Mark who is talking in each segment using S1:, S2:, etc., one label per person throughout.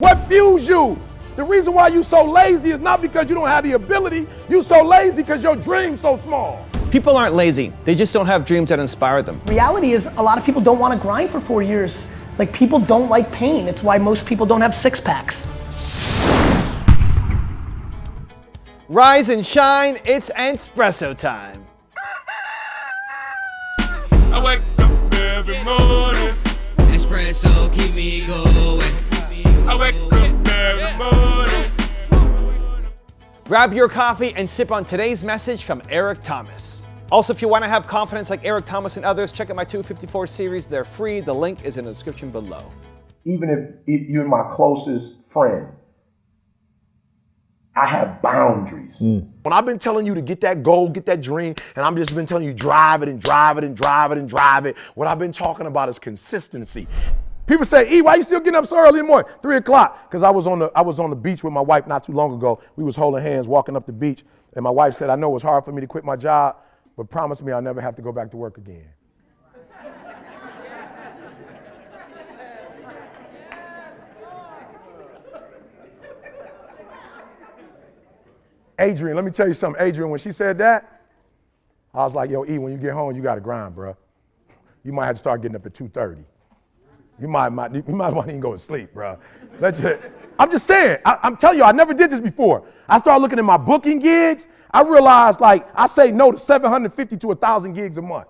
S1: What fuels you? The reason why you so lazy is not because you don't have the ability. You so lazy because your dream's so small.
S2: People aren't lazy. They just don't have dreams that inspire them.
S3: Reality is a lot of people don't want to grind for 4 years. Like, people don't like pain. It's why most people don't have six packs.
S2: Rise and shine, it's Entspresso time.
S4: I wake up every morning.
S5: Espresso keep me going.
S4: I wake up every morning.
S2: Grab your coffee and sip on today's message from Eric Thomas. Also, if you want to have confidence like Eric Thomas and others, check out my 254 series. They're free. The link is in the description below.
S1: Even if you're my closest friend, I have boundaries. When I've been telling you to get that goal, get that dream, and I've just been telling you drive it and drive it and drive it and drive it, what I've been talking about is consistency. People say, E, why you still getting up so early in the morning? 3 o'clock. Because I was on the beach with my wife not too long ago. We was holding hands, walking up the beach, and my wife said, I know it's hard for me to quit my job, but promise me I'll never have to go back to work again. Adrian, let me tell you something. Adrian, when she said that, I was like, yo, E, when you get home, you got to grind, bro. You might have to start getting up at 2:30. You might want to even go to sleep, bro. I'm just saying, I'm telling you, I never did this before. I started looking at my booking gigs. I realized, like, I say no to 750 to 1,000 gigs a month.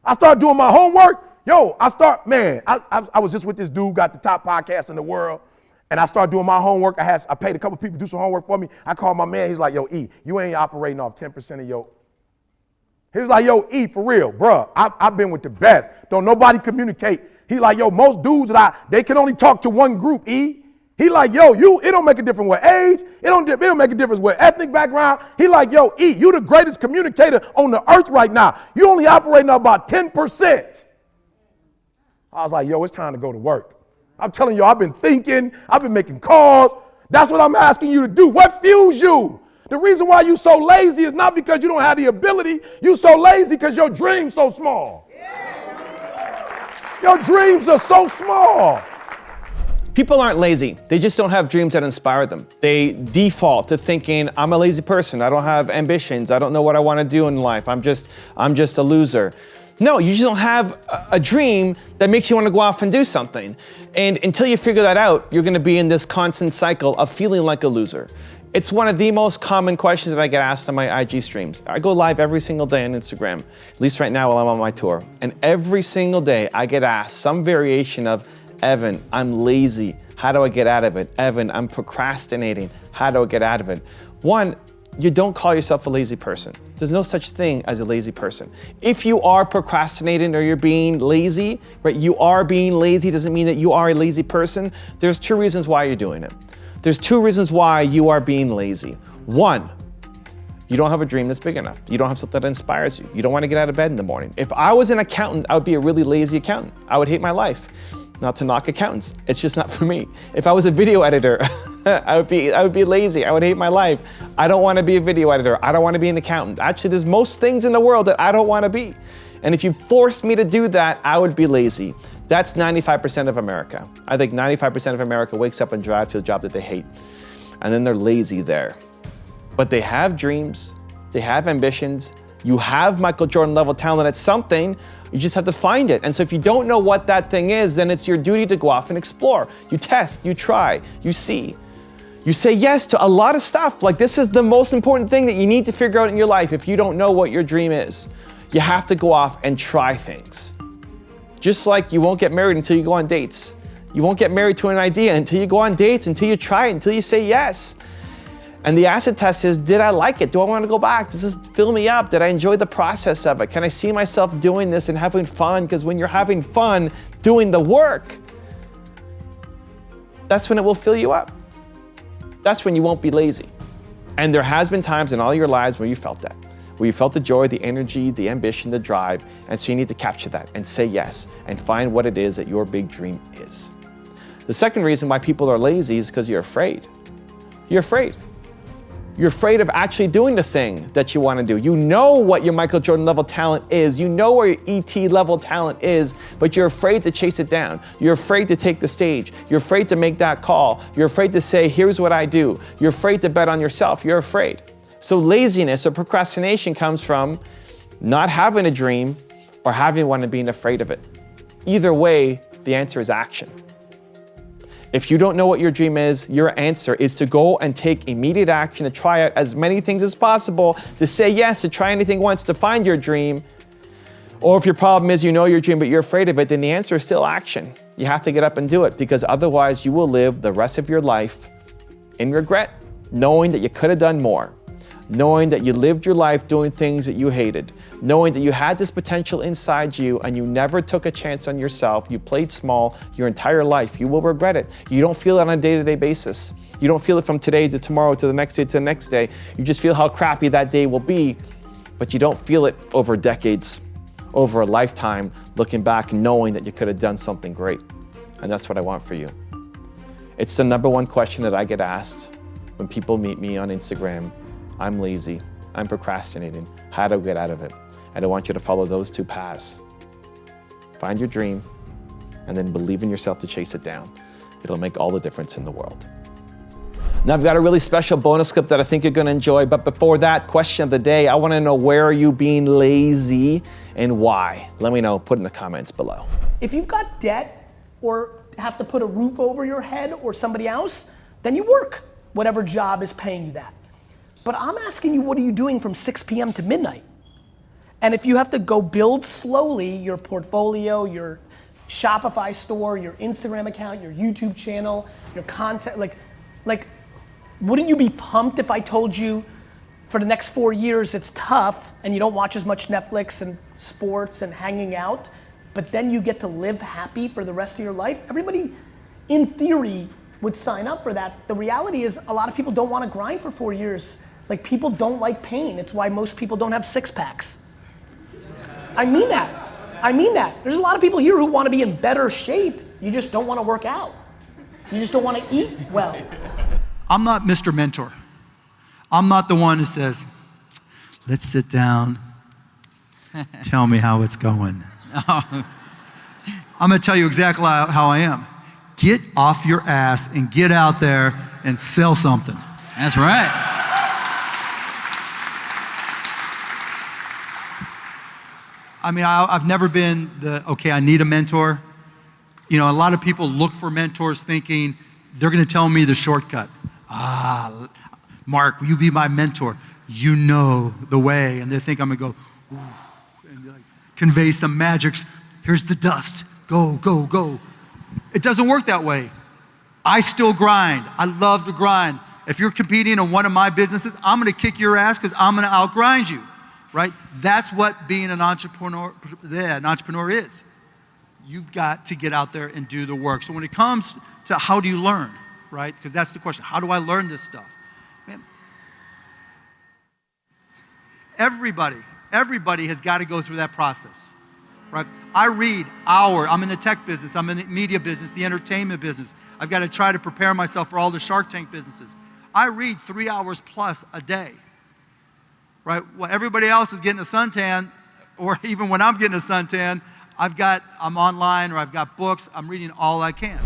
S1: I started doing my homework. Yo, I was just with this dude, got the top podcast in the world. And I started doing my homework. I paid a couple people to do some homework for me. I called my man. He's like, yo, E, you ain't operating off 10% of your. He was like, yo, E, for real, bro. I've been with the best. Don't nobody communicate. He like, yo, most dudes they can only talk to one group, E. He like, yo, it don't make a difference with age. It don't make a difference with ethnic background. He like, yo, E, you the greatest communicator on the earth right now. You only operating on about 10%. I was like, yo, it's time to go to work. I'm telling you, I've been thinking, I've been making calls. That's what I'm asking you to do. What fuels you? The reason why you so lazy is not because you don't have the ability. You so lazy because your dream's so small. Your dreams are so small.
S2: People aren't lazy. They just don't have dreams that inspire them. They default to thinking, I'm a lazy person. I don't have ambitions. I don't know what I want to do in life. I'm just a loser. No, you just don't have a dream that makes you want to go off and do something. And until you figure that out, you're going to be in this constant cycle of feeling like a loser. It's one of the most common questions that I get asked on my IG streams. I go live every single day on Instagram, at least right now while I'm on my tour. And every single day I get asked some variation of, Evan, I'm lazy. How do I get out of it? Evan, I'm procrastinating. How do I get out of it? One, you don't call yourself a lazy person. There's no such thing as a lazy person. If you are procrastinating or you're being lazy, right? You are being lazy doesn't mean that you are a lazy person. There's 2 reasons why you're doing it. There's 2 reasons why you are being lazy. 1, you don't have a dream that's big enough. You don't have something that inspires you. You don't want to get out of bed in the morning. If I was an accountant, I would be a really lazy accountant. I would hate my life. Not to knock accountants, it's just not for me. If I was a video editor, I would be lazy. I would hate my life. I don't want to be a video editor. I don't want to be an accountant. Actually, there's most things in the world that I don't want to be. And if you forced me to do that, I would be lazy. That's 95% of America. I think 95% of America wakes up and drives to a job that they hate. And then they're lazy there. But they have dreams, they have ambitions. You have Michael Jordan level talent at something. You just have to find it. And so if you don't know what that thing is, then it's your duty to go off and explore. You test, you try, you see. You say yes to a lot of stuff. Like, this is the most important thing that you need to figure out in your life if you don't know what your dream is. You have to go off and try things. Just like you won't get married until you go on dates. You won't get married to an idea until you go on dates, until you try it, until you say yes. And the acid test is, did I like it? Do I want to go back? Does this fill me up? Did I enjoy the process of it? Can I see myself doing this and having fun? Because when you're having fun doing the work, that's when it will fill you up. That's when you won't be lazy. And there has been times in all your lives where you felt that, where you felt the joy, the energy, the ambition, the drive. And so you need to capture that and say yes and find what it is that your big dream is. The second reason why people are lazy is because you're afraid. You're afraid. You're afraid of actually doing the thing that you want to do. You know what your Michael Jordan level talent is. You know where your E.T. level talent is, but you're afraid to chase it down. You're afraid to take the stage. You're afraid to make that call. You're afraid to say, here's what I do. You're afraid to bet on yourself. You're afraid. So laziness or procrastination comes from not having a dream or having one and being afraid of it. Either way, the answer is action. If you don't know what your dream is, your answer is to go and take immediate action, to try out as many things as possible, to say yes, to try anything once, to find your dream. Or if your problem is you know your dream but you're afraid of it, then the answer is still action. You have to get up and do it, because otherwise you will live the rest of your life in regret, knowing that you could have done more, knowing that you lived your life doing things that you hated, knowing that you had this potential inside you and you never took a chance on yourself. You played small your entire life. You will regret it. You don't feel it on a day-to-day basis. You don't feel it from today to tomorrow to the next day to the next day. You just feel how crappy that day will be, but you don't feel it over decades, over a lifetime, looking back knowing that you could have done something great. And that's what I want for you. It's the number one question that I get asked when people meet me on Instagram. I'm lazy, I'm procrastinating, how do I get out of it? And I want you to follow those two paths. Find your dream, and then believe in yourself to chase it down. It'll make all the difference in the world. Now I've got a really special bonus clip that I think you're gonna enjoy, but before that, question of the day, I wanna know, where are you being lazy and why? Let me know, put in the comments below.
S3: If you've got debt or have to put a roof over your head or somebody else, then you work, whatever job is paying you that. But I'm asking you, what are you doing from 6 p.m. to midnight? And if you have to go build slowly your portfolio, your Shopify store, your Instagram account, your YouTube channel, your content, like, wouldn't you be pumped if I told you for the next 4 years it's tough and you don't watch as much Netflix and sports and hanging out, but then you get to live happy for the rest of your life? Everybody, in theory, would sign up for that. The reality is a lot of people don't want to grind for 4 years. Like, people don't like pain. It's why most people don't have six packs. I mean that. I mean that. There's a lot of people here who want to be in better shape. You just don't want to work out. You just don't want to eat well.
S6: I'm not Mr. Mentor. I'm not the one who says, let's sit down, tell me how it's going. I'm gonna tell you exactly how I am. Get off your ass and get out there and sell something.
S5: That's right.
S6: I mean, I've never been okay, I need a mentor. You know, a lot of people look for mentors thinking they're gonna tell me the shortcut. Mark, will you be my mentor? You know the way. And they think I'm gonna go, ooh, and like, convey some magics. Here's the dust, go, go, go. It doesn't work that way. I still grind. I love to grind. If you're competing in one of my businesses, I'm gonna kick your ass because I'm gonna outgrind you, right? That's what being an entrepreneur is. You've got to get out there and do the work. So when it comes to how do you learn, right? Because that's the question. How do I learn this stuff? Man, everybody has got to go through that process, right? I read I'm in the tech business, I'm in the media business, the entertainment business. I've got to try to prepare myself for all the Shark Tank businesses. I read 3 hours plus a day, right? Well, everybody else is getting a suntan, or even when I'm getting a suntan, I'm online, or I've got books, I'm reading all I can.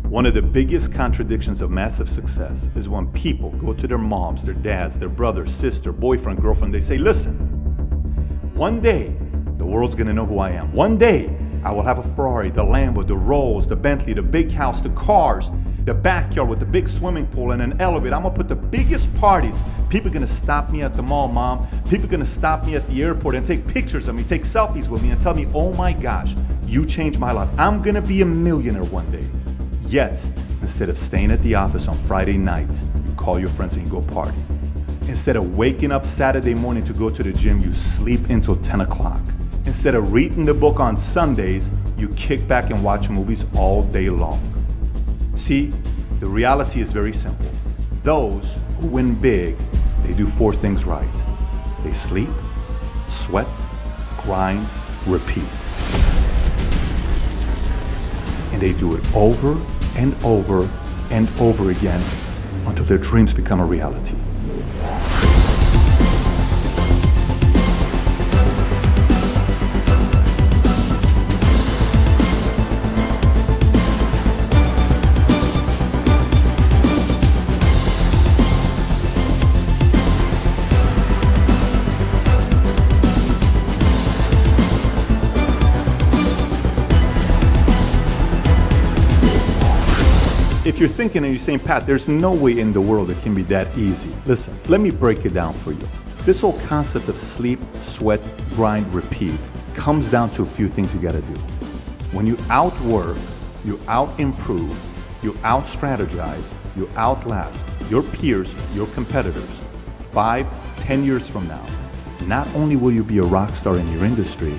S7: One of the biggest contradictions of massive success is when people go to their moms, their dads, their brother, sister, boyfriend, girlfriend, they say, listen, one day the world's gonna know who I am. One day I will have a Ferrari, the Lambo, the Rolls, the Bentley, the big house, the cars, the backyard with the big swimming pool and an elevator. I'm gonna put the biggest parties. People are gonna stop me at the mall, Mom. People are gonna stop me at the airport and take pictures of me, take selfies with me and tell me, oh my gosh, you changed my life. I'm gonna be a millionaire one day. Yet, instead of staying at the office on Friday night, you call your friends and you go party. Instead of waking up Saturday morning to go to the gym, you sleep until 10 o'clock. Instead of reading the book on Sundays, you kick back and watch movies all day long. See, the reality is very simple. Those who win big, they do 4 things right. They sleep, sweat, grind, repeat. And they do it over and over and over again until their dreams become a reality. If you're thinking and you're saying, Pat, there's no way in the world it can be that easy. Listen, let me break it down for you. This whole concept of sleep, sweat, grind, repeat comes down to a few things you gotta do. When you outwork, you out-improve, you out-strategize, you outlast your peers, your competitors. 5, 10 years from now, not only will you be a rock star in your industry,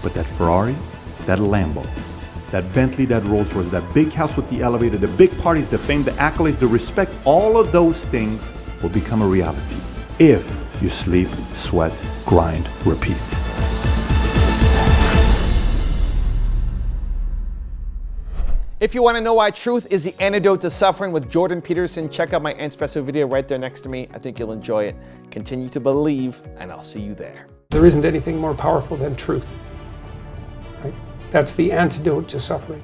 S7: but that Ferrari, that Lambo, that Bentley, that Rolls Royce, that big house with the elevator, the big parties, the fame, the accolades, the respect, all of those things will become a reality if you sleep, sweat, grind, repeat.
S2: If you want to know why truth is the antidote to suffering with Jordan Peterson, check out my Entspresso video right there next to me. I think you'll enjoy it. Continue to believe, and I'll see you there.
S8: There isn't anything more powerful than truth. Right? That's the antidote to suffering.